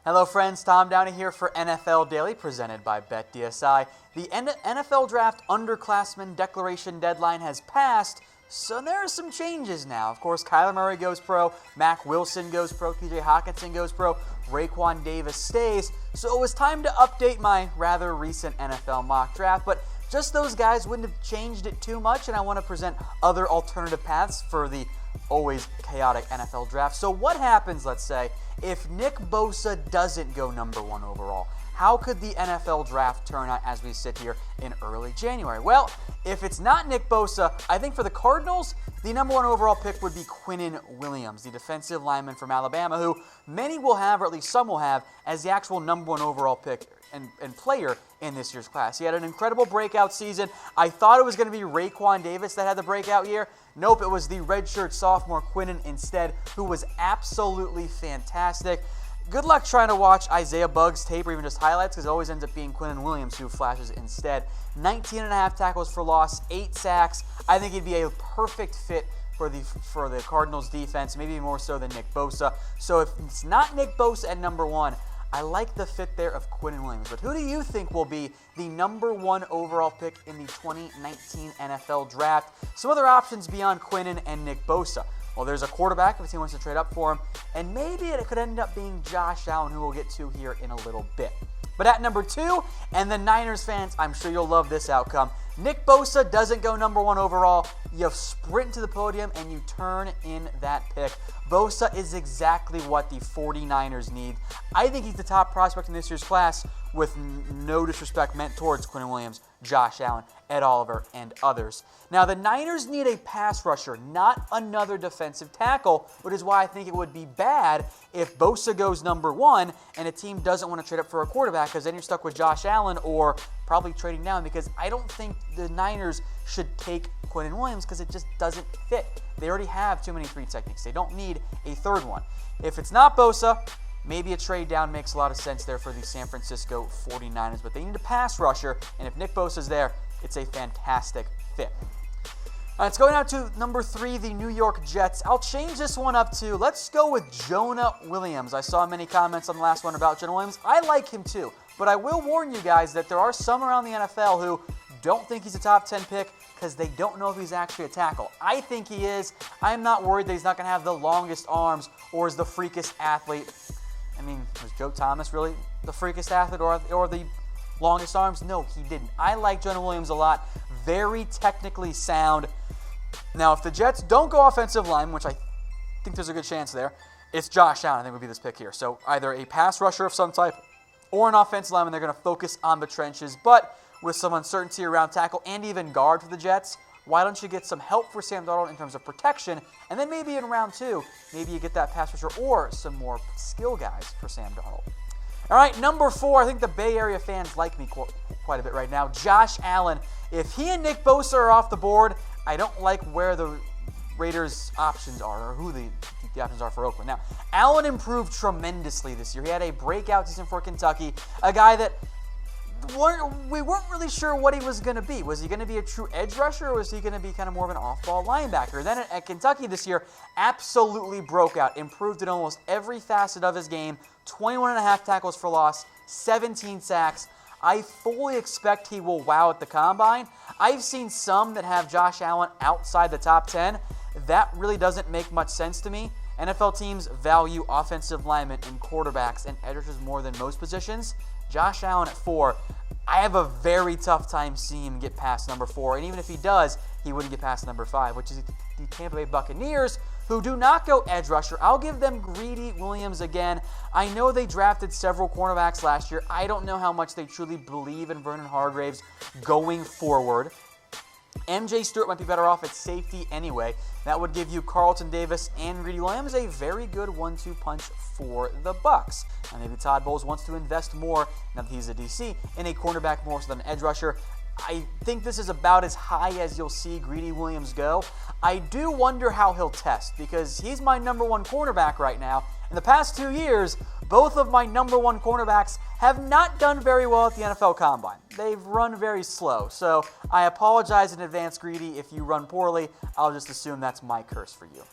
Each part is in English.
Hello friends, Tom Downey here for NFL Daily, presented by BETDSI. The NFL Draft Underclassmen Declaration deadline has passed, so there are some changes now. Of course, Kyler Murray goes pro, Mack Wilson goes pro, TJ Hockenson goes pro, Raekwon Davis stays, so it was time to update my rather recent NFL mock draft, but just those guys wouldn't have changed it too much, and I want to present other alternative paths for the always chaotic NFL draft. So what happens, let's say, if Nick Bosa doesn't go number 1 overall? How could the NFL draft turn out as we sit here in early January? Well, if it's not Nick Bosa, I think for the Cardinals, the number 1 overall pick would be Quinnen Williams, the defensive lineman from Alabama, who many will have, or at least some will have, as the actual number 1 overall pick and player in this year's class. He had an incredible breakout season. I thought it was going to be Raekwon Davis that had the breakout year. Nope, it was the redshirt sophomore Quinnen instead, who was absolutely fantastic. Good luck trying to watch Isaiah Buggs' tape or even just highlights, because it always ends up being Quinnen Williams who flashes instead. 19.5 tackles for loss, 8 sacks. I think he'd be a perfect fit for the Cardinals defense, maybe more so than Nick Bosa. So if it's not Nick Bosa at number 1, I like the fit there of Quinnen Williams. But who do you think will be the number 1 overall pick in the 2019 NFL Draft? Some other options beyond Quinnen and Nick Bosa. Well, there's a quarterback if a team wants to trade up for him, and maybe it could end up being Josh Allen, who we'll get to here in a little bit. But at number 2, and the Niners fans, I'm sure you'll love this outcome, Nick Bosa doesn't go number 1 overall. You sprint to the podium and you turn in that pick. Bosa is exactly what the 49ers need. I think he's the top prospect in this year's class, with no disrespect meant towards Quinnen Williams, Josh Allen, Ed Oliver, and others. Now, the Niners need a pass rusher, not another defensive tackle, which is why I think it would be bad if Bosa goes number 1 and a team doesn't want to trade up for a quarterback, because then you're stuck with Josh Allen or probably trading down, because I don't think the Niners should take Quinnen Williams because it just doesn't fit. They already have too many 3 techniques. They don't need a third one. If it's not Bosa, maybe a trade down makes a lot of sense there for the San Francisco 49ers, but they need a pass rusher, and if Nick Bosa's there, it's a fantastic fit. Let's go now to number 3, the New York Jets. I'll change this one up to, let's go with Jonah Williams. I saw many comments on the last one about Jonah Williams. I like him too, but I will warn you guys that there are some around the NFL who don't think he's a top 10 pick because they don't know if he's actually a tackle. I think he is. I'm not worried that he's not going to have the longest arms or is the freakest athlete. I mean, was Joe Thomas really the freakest athlete or the longest arms? No, he didn't. I like Jonah Williams a lot. Very technically sound. Now, if the Jets don't go offensive line, which I think there's a good chance there, it's Josh Allen, I think, would be this pick here. So either a pass rusher of some type or an offensive lineman. They're going to focus on the trenches, but with some uncertainty around tackle and even guard for the Jets, why don't you get some help for Sam Darnold in terms of protection, and then maybe in round 2, maybe you get that pass rusher or some more skill guys for Sam Darnold. All right, number 4, I think the Bay Area fans like me quite a bit right now. Josh Allen. If he and Nick Bosa are off the board, I don't like where the Raiders' options are, or who the options are for Oakland. Now, Allen improved tremendously this year. He had a breakout season for Kentucky, a guy that we weren't really sure what he was going to be. Was he going to be a true edge rusher, or was he going to be kind of more of an off-ball linebacker? Then at Kentucky this year, absolutely broke out, improved in almost every facet of his game, 21.5 tackles for loss, 17 sacks. I fully expect he will wow at the combine. I've seen some that have Josh Allen outside the top 10. That really doesn't make much sense to me. NFL teams value offensive linemen and quarterbacks and edge rushers more than most positions. Josh Allen at 4, I have a very tough time seeing him get past number 4. And even if he does, he wouldn't get past number 5, which is the Tampa Bay Buccaneers, who do not go edge rusher. I'll give them Greedy Williams again. I know they drafted several cornerbacks last year. I don't know how much they truly believe in Vernon Hargreaves going forward. MJ Stewart might be better off at safety anyway. That would give you Carlton Davis and Greedy Williams a very good 1-2 punch for the Bucs. And maybe Todd Bowles wants to invest more, now that he's a DC, in a cornerback more so than an edge rusher. I think this is about as high as you'll see Greedy Williams go. I do wonder how he'll test, because he's my number 1 cornerback right now. In the past 2 years, both of my number 1 cornerbacks have not done very well at the NFL Combine. They've run very slow, so I apologize in advance, Greedy. If you run poorly, I'll just assume that's my curse for you.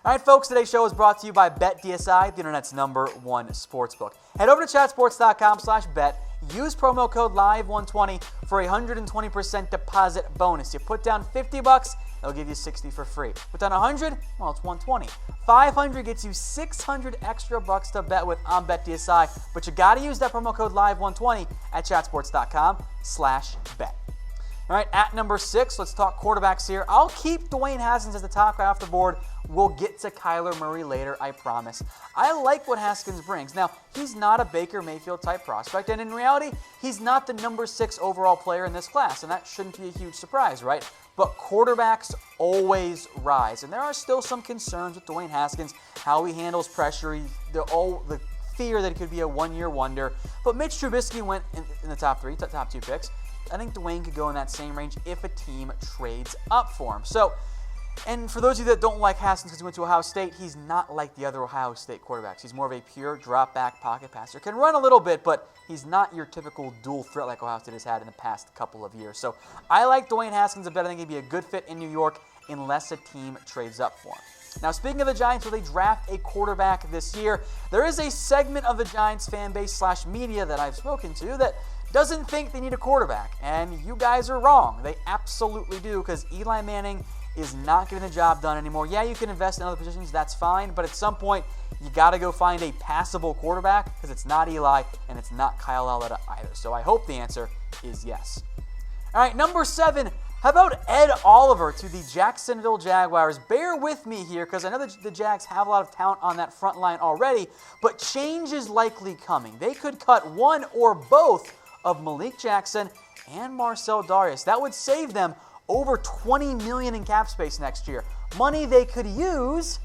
All right, folks, today's show is brought to you by BETDSI, the internet's #1 sportsbook. Head over to chatsports.com/bet. Use promo code LIVE120 for a 120% deposit bonus. You put down $50, they'll give you $60 for free. Put down $100, well, it's $120. $500 gets you $600 extra bucks to bet with on BETDSI, but you got to use that promo code LIVE120 at chatsports.com/bet. All right, at number 6, let's talk quarterbacks here. I'll keep Dwayne Haskins as the top guy off the board. We'll get to Kyler Murray later, I promise. I like what Haskins brings. Now, he's not a Baker Mayfield type prospect, and in reality, he's not the number 6 overall player in this class, and that shouldn't be a huge surprise, right? But quarterbacks always rise, and there are still some concerns with Dwayne Haskins, how he handles pressure, the fear that he could be a one-year wonder. But Mitch Trubisky went in the top 3, top 2 picks. I think Dwayne could go in that same range if a team trades up for him. So, and for those of you that don't like Haskins because he went to Ohio State, he's not like the other Ohio State quarterbacks. He's more of a pure drop-back pocket passer. Can run a little bit, but he's not your typical dual threat like Ohio State has had in the past couple of years. So I like Dwayne Haskins a bit. I think he'd be a good fit in New York unless a team trades up for him. Now, speaking of the Giants, will they draft a quarterback this year? There is a segment of the Giants fan base / media that I've spoken to that doesn't think they need a quarterback, and you guys are wrong. They absolutely do, because Eli Manning is not getting the job done anymore. Yeah, you can invest in other positions, that's fine, but at some point, you got to go find a passable quarterback, because it's not Eli, and it's not Kyle Lauletta either. So I hope the answer is yes. All right, number 7, how about Ed Oliver to the Jacksonville Jaguars? Bear with me here, because I know that the Jags have a lot of talent on that front line already, but change is likely coming. They could cut one or both of Malik Jackson and Marcel Darius. That would save them over $20 million in cap space next year. Money they could use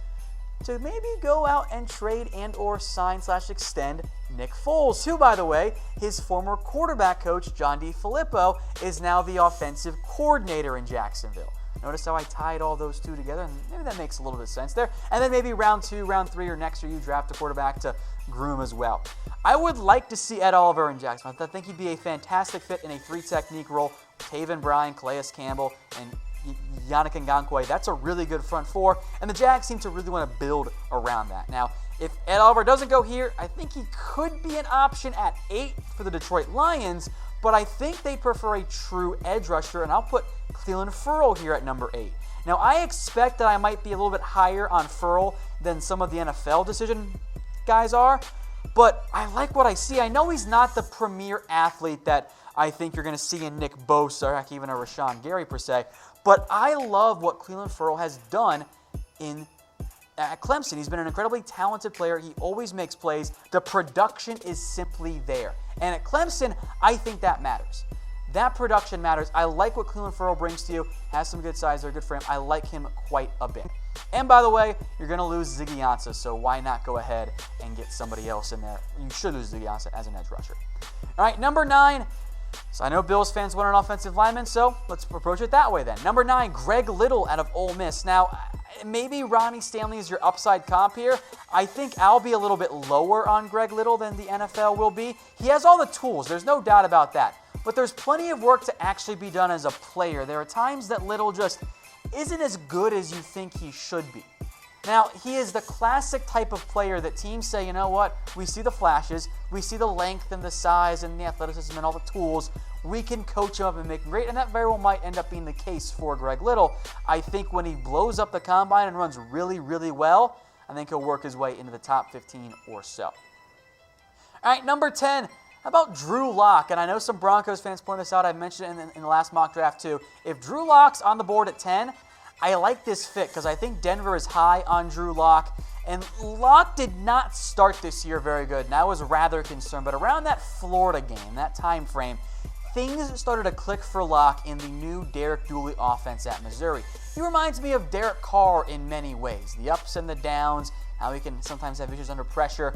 to maybe go out and trade and or sign/extend Nick Foles, who, by the way, his former quarterback coach, John DeFilippo, is now the offensive coordinator in Jacksonville. Notice how I tied all those two together, and maybe that makes a little bit of sense there. And then maybe round 2, round 3, or next year you draft a quarterback to groom as well. I would like to see Ed Oliver in Jacksonville. I think he'd be a fantastic fit in a 3-technique role. Taven Bryan, Calais Campbell, and Yannick Ngakoue. That's a really good front 4, and the Jags seem to really want to build around that. Now, if Ed Oliver doesn't go here, I think he could be an option at 8 for the Detroit Lions, but I think they prefer a true edge rusher, and I'll put Clelin Ferrell here at number 8. Now, I expect that I might be a little bit higher on Ferrell than some of the NFL decision guys are, but I like what I see. I know he's not the premier athlete that I think you're going to see in Nick Bosa, or heck, even a Rashawn Gary per se, but I love what Clelin Ferrell has done at Clemson. He's been an incredibly talented player. He always makes plays. The production is simply there. And at Clemson, I think that matters. That production matters. I like what Clelin Ferrell brings to you. Has some good size there, good frame. I like him quite a bit. And by the way, you're going to lose Ziggy Ansah, so why not go ahead and get somebody else in there? You should lose Ziggy Ansah as an edge rusher. All right, number 9. So I know Bills fans want an offensive lineman, so let's approach it that way then. Number 9, Greg Little out of Ole Miss. Now, maybe Ronnie Stanley is your upside comp here. I think I'll be a little bit lower on Greg Little than the NFL will be. He has all the tools. There's no doubt about that. But there's plenty of work to actually be done as a player. There are times that Little just isn't as good as you think he should be. Now, he is the classic type of player that teams say, you know what, we see the flashes, we see the length and the size and the athleticism and all the tools, we can coach him up and make him great, and that very well might end up being the case for Greg Little. I think when he blows up the combine and runs really, really well, I think he'll work his way into the top 15 or so. All right, number 10, how about Drew Lock? And I know some Broncos fans pointed this out. I mentioned it in the last mock draft too. If Drew Lock's on the board at 10, I like this fit because I think Denver is high on Drew Lock. And Lock did not start this year very good, and I was rather concerned. But around that Florida game, that time frame, things started to click for Lock in the new Derek Dooley offense at Missouri. He reminds me of Derek Carr in many ways. The ups and the downs, how he can sometimes have issues under pressure.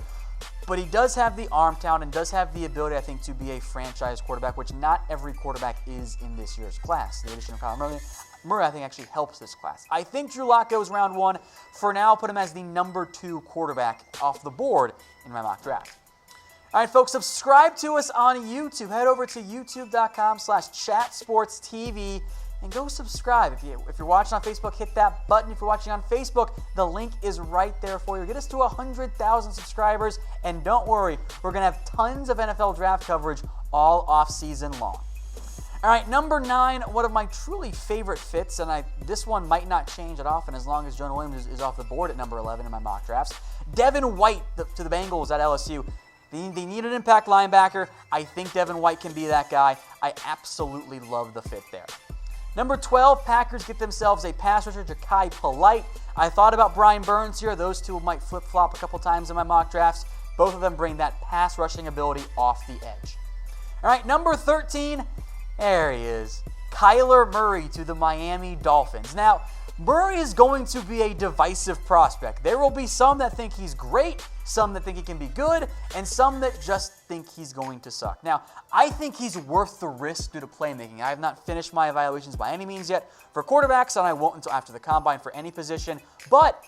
But he does have the arm talent and does have the ability, I think, to be a franchise quarterback, which not every quarterback is in this year's class. The addition of Kyler Murray, I think, actually helps this class. I think Drew Lock goes round 1. For now, I'll put him as the number 2 quarterback off the board in my mock draft. All right, folks, subscribe to us on YouTube. Head over to youtube.com/chatsportstv. and go subscribe. If you're watching on Facebook, hit that button. If you're watching on Facebook, the link is right there for you. Get us to 100,000 subscribers, and don't worry, we're going to have tons of NFL draft coverage all off-season long. All right, number 9, one of my truly favorite fits, and this one might not change that often as long as Jonah Williams is off the board at number 11 in my mock drafts. Devin White to the Bengals at LSU. They need an impact linebacker. I think Devin White can be that guy. I absolutely love the fit there. Number 12, Packers get themselves a pass rusher, Ja'Kai Polite. I thought about Brian Burns here. Those two might flip-flop a couple times in my mock drafts. Both of them bring that pass rushing ability off the edge. All right, number 13, there he is. Kyler Murray to the Miami Dolphins. Now, Murray is going to be a divisive prospect. There will be some that think he's great, some that think he can be good, and some that just think he's going to suck. Now, I think he's worth the risk due to playmaking. I have not finished my evaluations by any means yet for quarterbacks, and I won't until after the combine for any position. But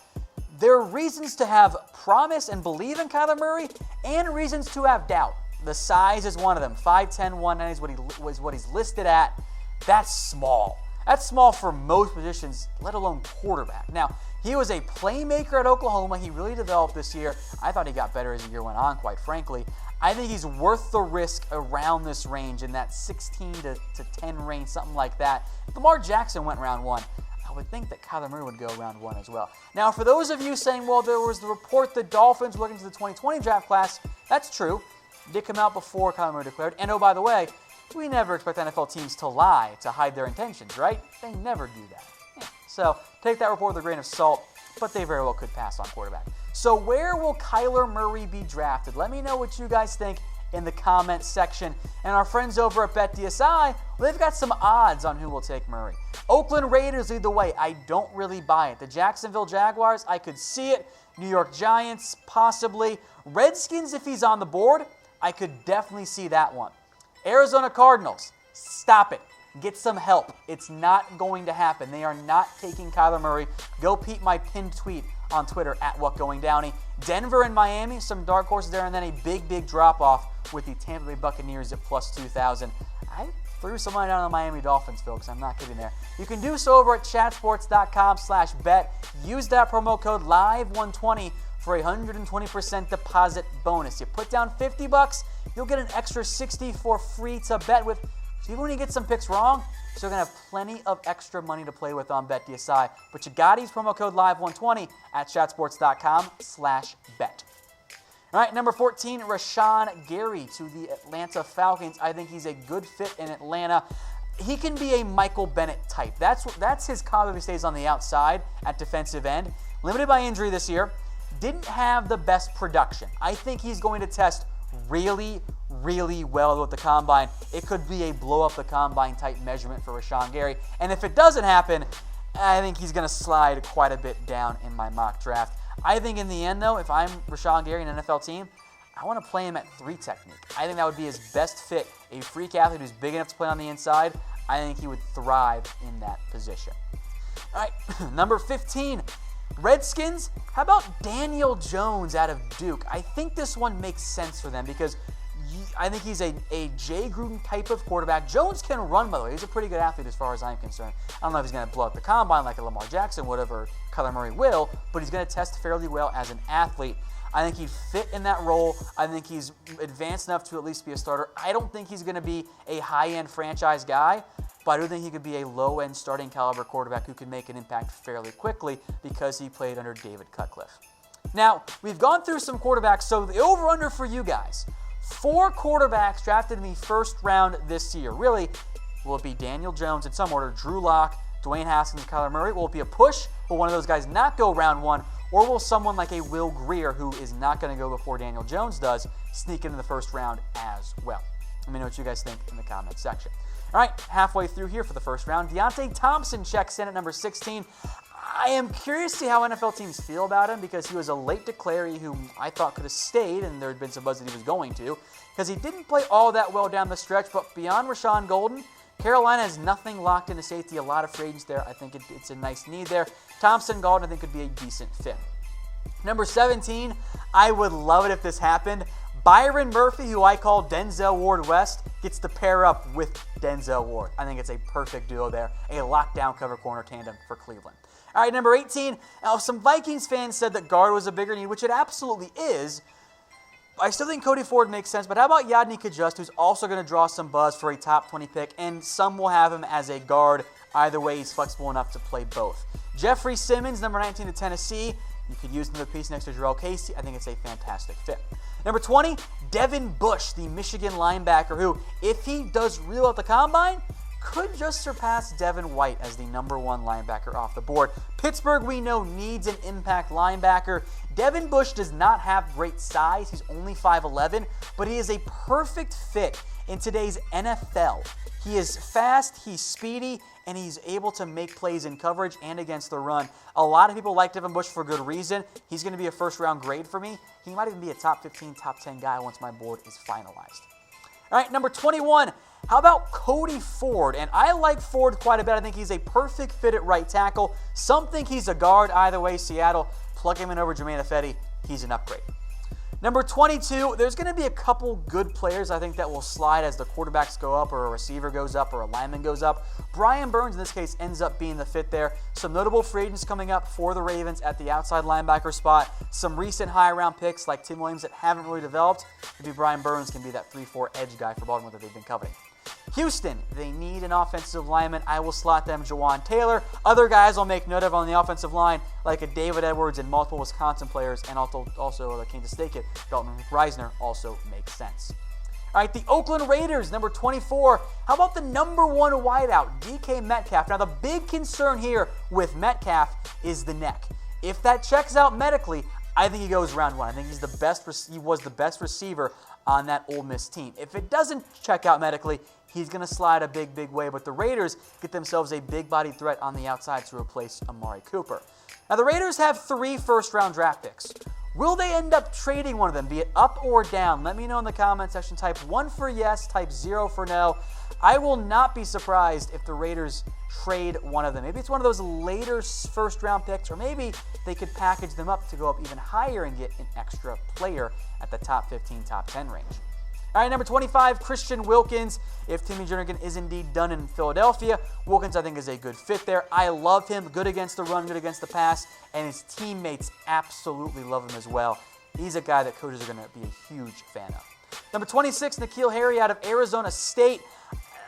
there are reasons to have promise and believe in Kyler Murray, and reasons to have doubt. The size is one of them. 5'10", 190 is what he's listed at. That's small. That's small for most positions, let alone quarterback. Now, he was a playmaker at Oklahoma. He really developed this year. I thought he got better as the year went on, quite frankly. I think he's worth the risk around this range, in that 16 to 10 range, something like that. If Lamar Jackson went round 1, I would think that Kyler Murray would go round 1 as well. Now, for those of you saying, well, there was the report the Dolphins were looking to the 2020 draft class, that's true. It did come out before Kyler Murray declared. And oh, by the way, we never expect NFL teams to lie to hide their intentions, right? They never do that. Yeah. So take that report with a grain of salt, but they very well could pass on quarterback. So where will Kyler Murray be drafted? Let me know what you guys think in the comments section. And our friends over at BETDSI, they've got some odds on who will take Murray. Oakland Raiders lead the way. I don't really buy it. The Jacksonville Jaguars, I could see it. New York Giants, possibly. Redskins, if he's on the board, I could definitely see that one. Arizona Cardinals, stop it. Get some help. It's not going to happen. They are not taking Kyler Murray. Go peep my pinned tweet on Twitter at WhatGoingDowney. Denver and Miami, some dark horses there, and then a big drop-off with the Tampa Bay Buccaneers at plus 2,000. I threw some money down on the Miami Dolphins, folks. I'm not kidding there. You can do so over at chatsports.com/bet. Use that promo code LIVE120 for a 120% deposit bonus. You put down $50, you'll get an extra $60 for free to bet with. So even when you get some picks wrong, you're going to have plenty of extra money to play with on BETDSI. But you got to use promo code LIVE120 at chatsports.com/bet. All right, number 14, Rashawn Gary to the Atlanta Falcons. I think he's a good fit in Atlanta. He can be a Michael Bennett type. That's his combo if he stays on the outside at defensive end. Limited by injury this year. Didn't have the best production. I think he's going to test really well with the combine. It could be a blow up the combine type measurement for Rashawn Gary. And if it doesn't happen, I think he's going to slide quite a bit down in my mock draft. I think in the end, though, if I'm Rashawn Gary in an NFL team, I want to play him at 3 technique. I think that would be his best fit. A freak athlete who's big enough to play on the inside, I think he would thrive in that position. All right, number 15, Redskins. How about Daniel Jones out of Duke? I think this one makes sense for them because I think he's a Jay Gruden type of quarterback. Jones can run, by the way. He's a pretty good athlete as far as I'm concerned. I don't know if he's going to blow up the combine like a Lamar Jackson, whatever Kyler Murray will, but he's going to test fairly well as an athlete. I think he'd fit in that role. I think he's advanced enough to at least be a starter. I don't think he's going to be a high-end franchise guy, but I do think he could be a low-end starting caliber quarterback who can make an impact fairly quickly because he played under David Cutcliffe. Now, we've gone through some quarterbacks, so the over-under for you guys. 4 quarterbacks drafted in the first round this year. Really, will it be Daniel Jones in some order, Drew Lock, Dwayne Haskins, and Kyler Murray? Will it be a push? Will one of those guys not go round 1? Or will someone like a Will Grier, who is not going to go before Daniel Jones does, sneak into the first round as well? Let me know what you guys think in the comments section. All right, halfway through here for the first round. Deontay Thompson checks in at number 16. I am curious to see how NFL teams feel about him because he was a late declaree who I thought could have stayed, and there had been some buzz that he was going to, because he didn't play all that well down the stretch. But beyond Rashawn Golden, Carolina has nothing locked into safety. A lot of free agents there. I think it's a nice need there. Thompson Golden, I think, could be a decent fit. Number 17, I would love it if this happened. Byron Murphy, who I call Denzel Ward West, gets to pair up with Denzel Ward. I think it's a perfect duo there, a lockdown cover corner tandem for Cleveland. All right, number 18. Now, some Vikings fans said that guard was a bigger need, which it absolutely is. I still think Cody Ford makes sense, but how about Yadni Kajust, who's also going to draw some buzz for a top 20 pick, and some will have him as a guard. Either way, he's flexible enough to play both. Jeffrey Simmons, number 19 to Tennessee. You could use another piece next to Jarrell Casey. I think it's a fantastic fit. Number 20, Devin Bush, the Michigan linebacker, who, if he does real at the combine, could just surpass Devin White as the number 1 linebacker off the board. Pittsburgh, we know, needs an impact linebacker. Devin Bush does not have great size. He's only 5'11", but he is a perfect fit in today's NFL. He is fast, he's speedy, and he's able to make plays in coverage and against the run. A lot of people like Devin Bush for good reason. He's going to be a first-round grade for me. He might even be a top 15, top 10 guy once my board is finalized. All right, number 21. How about Cody Ford? And I like Ford quite a bit. I think he's a perfect fit at right tackle. Some think he's a guard. Either way, Seattle, plug him in over Jermaine Ifedi. He's an upgrade. Number 22, there's going to be a couple good players I think that will slide as the quarterbacks go up or a receiver goes up or a lineman goes up. Brian Burns, in this case, ends up being the fit there. Some notable free agents coming up for the Ravens at the outside linebacker spot. Some recent high-round picks like Tim Williams that haven't really developed. Maybe Brian Burns can be that 3-4 edge guy for Baltimore that they've been coveting. Houston, they need an offensive lineman. I will slot them Jawan Taylor. Other guys I'll make note of on the offensive line, like a David Edwards and multiple Wisconsin players, and also the Kansas State kid, Dalton Reisner, also makes sense. All right, the Oakland Raiders, number 24. How about the number 1 wideout, DK Metcalf? Now, the big concern here with Metcalf is the neck. If that checks out medically, I think he goes round 1. I think he was the best receiver on that Ole Miss team. If it doesn't check out medically, he's going to slide a big, big way. But the Raiders get themselves a big-bodied threat on the outside to replace Amari Cooper. Now, the Raiders have 3 first-round draft picks. Will they end up trading one of them, be it up or down? Let me know in the comment section. Type 1 for yes, type 0 for no. I will not be surprised if the Raiders trade one of them. Maybe it's one of those later first-round picks, or maybe they could package them up to go up even higher and get an extra player at the top 15, top 10 range. All right, number 25, Christian Wilkins. If Timmy Jernigan is indeed done in Philadelphia, Wilkins, I think, is a good fit there. I love him. Good against the run, good against the pass, and his teammates absolutely love him as well. He's a guy that coaches are going to be a huge fan of. Number 26, N'Keal Harry out of Arizona State.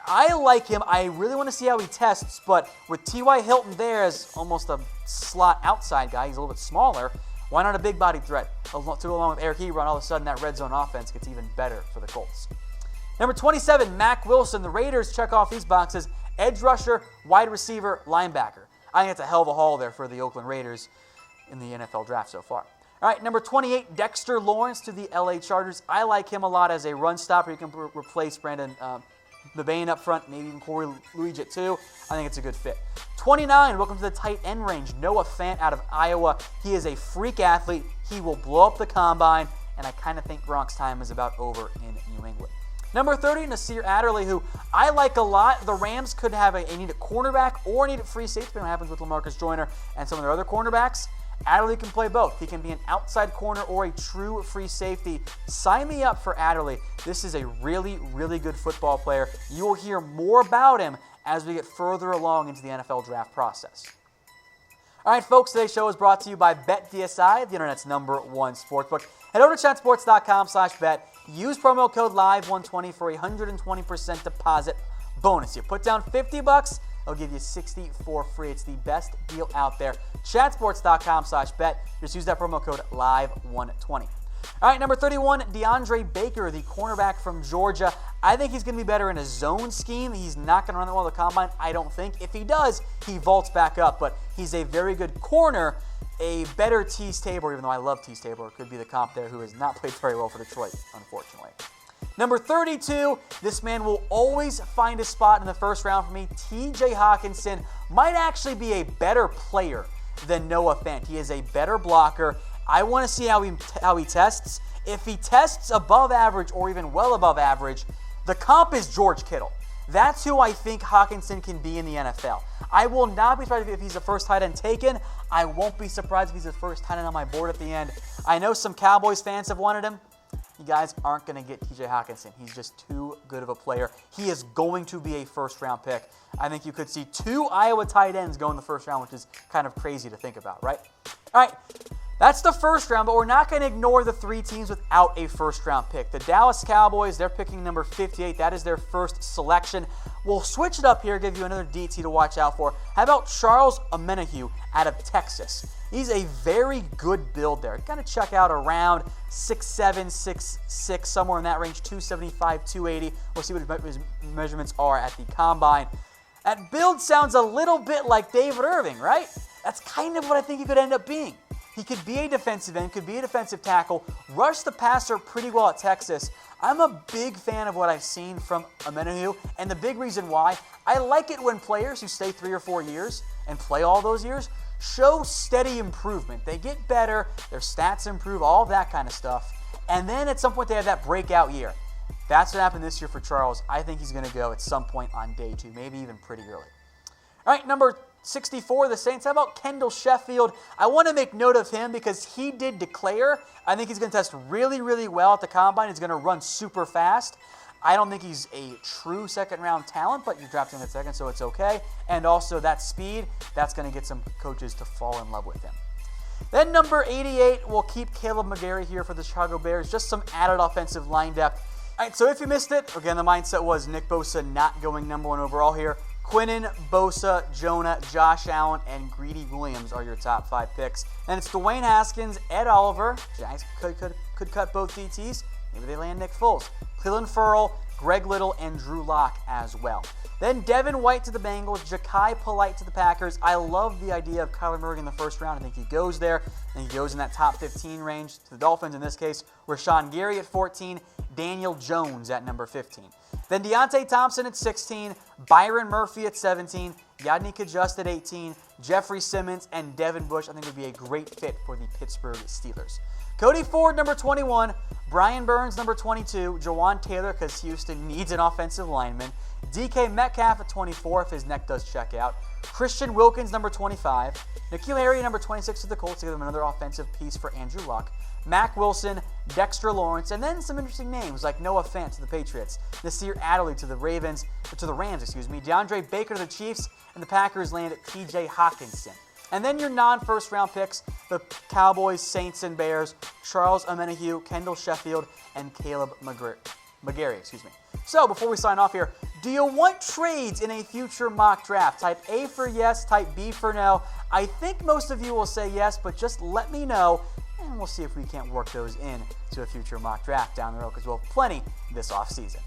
I like him. I really want to see how he tests, but with T.Y. Hilton there as almost a slot outside guy, he's a little bit smaller. Why not a big-body threat to go along with Eric Ebron? All of a sudden, that red zone offense gets even better for the Colts. Number 27, Mack Wilson. The Raiders check off these boxes. Edge rusher, wide receiver, linebacker. I think it's a hell of a haul there for the Oakland Raiders in the NFL draft so far. All right, number 28, Dexter Lawrence to the LA Chargers. I like him a lot as a run stopper. You can replace Brandon Mebane up front, maybe even Corey Luigi too. I think it's a good fit. 29, welcome to the tight end range. Noah Fant out of Iowa. He is a freak athlete. He will blow up the combine, and I kind of think Gronk's time is about over in New England. Number 30, Nasir Adderley, who I like a lot. The Rams could have a need a cornerback or need a free safety, depending on what happens with LaMarcus Joyner and some of their other cornerbacks. Adderley can play both. He can be an outside corner or a true free safety. Sign me up for Adderley. This is a really, really good football player. You will hear more about him as we get further along into the NFL draft process. All right, folks, today's show is brought to you by BETDSI, the internet's #1 sportsbook. Head over to chatsports.com/bet. Use promo code LIVE120 for a 120% deposit bonus. You put down $50, they'll give you $60 for free. It's the best deal out there. Chatsports.com/bet. Just use that promo code LIVE120. All right, number 31, DeAndre Baker, the cornerback from Georgia. I think he's going to be better in a zone scheme. He's not going to run that well at the combine, I don't think. If he does, he vaults back up, but he's a very good corner. A better Tease Tabor, even though I love Tease Tabor, could be the comp there, who has not played very well for Detroit, unfortunately. Number 32, this man will always find a spot in the first round for me. T.J. Hawkinson might actually be a better player than Noah Fant. He is a better blocker. I want to see how he tests. If he tests above average or even well above average, the comp is George Kittle. That's who I think Hawkinson can be in the NFL. I will not be surprised if he's the first tight end taken. I won't be surprised if he's the first tight end on my board at the end. I know some Cowboys fans have wanted him. you guys aren't going to get TJ Hawkinson. He's just too good of a player. He is going to be a first-round pick. I think you could see 2 Iowa tight ends go in the first round, which is kind of crazy to think about, right? All right, that's the first round, but we're not going to ignore the 3 teams without a first-round pick. The Dallas Cowboys, they're picking number 58. That is their first selection. We'll switch it up here, give you another DT to watch out for. How about Charles Omenihu out of Texas? He's a very good build there. Kind of check out around 6'7", 6'6", somewhere in that range, 275, 280. We'll see what his measurements are at the combine. That build sounds a little bit like David Irving, right? That's kind of what I think he could end up being. He could be a defensive end, could be a defensive tackle, rush the passer pretty well at Texas. I'm a big fan of what I've seen from Omenihu, and the big reason why, I like it when players who stay 3 or 4 years and play all those years show steady improvement. They get better, their stats improve, all that kind of stuff, and then at some point they have that breakout year. That's what happened this year for Charles. I think he's going to go at some point on day 2, maybe even pretty early. All right, number 64, the Saints. How about Kendall Sheffield? I want to make note of him because he did declare. I think he's going to test really, really well at the combine. He's going to run super fast. I don't think he's a true second-round talent, but you're drafting him at second, so it's okay. And also that speed, that's going to get some coaches to fall in love with him. Then number 88, we'll keep Caleb McGarry here for the Chicago Bears. Just some added offensive line depth. All right, so if you missed it, again, the mindset was Nick Bosa not going number 1 overall here. Quinnen, Bosa, Jonah, Josh Allen, and Greedy Williams are your top 5 picks. And it's Dwayne Haskins, Ed Oliver. Giants could cut both DTs. Maybe they land Nick Foles. Cleveland Ferrell, Greg Little, and Drew Lock as well. Then Devin White to the Bengals, Ja'Kai Polite to the Packers. I love the idea of Kyler Murray in the first round. I think he goes there, and he goes in that top 15 range. To the Dolphins in this case, Rashawn Gary at 14, Daniel Jones at number 15. Then Deontay Thompson at 16, Byron Murphy at 17, Yadnik Adjust at 18, Jeffrey Simmons, and Devin Bush I think would be a great fit for the Pittsburgh Steelers. Cody Ford, number 21, Brian Burns, number 22, Jawan Taylor, because Houston needs an offensive lineman, DK Metcalf at 24 if his neck does check out, Christian Wilkins, number 25, N'Keal Harry, number 26 to the Colts to give them another offensive piece for Andrew Luck, Mac Wilson, Dexter Lawrence, and then some interesting names like Noah Fant to the Patriots, Nasir Adderley to the Rams, DeAndre Baker to the Chiefs, and the Packers land at TJ Hawkinson. And then your non-first round picks, the Cowboys, Saints, and Bears, Charles Omenihu, Kendall Sheffield, and Caleb McGarry. So before we sign off here, do you want trades in a future mock draft? Type A for yes, type B for no. I think most of you will say yes, but just let me know, and we'll see if we can't work those in to a future mock draft down the road because we'll have plenty this offseason.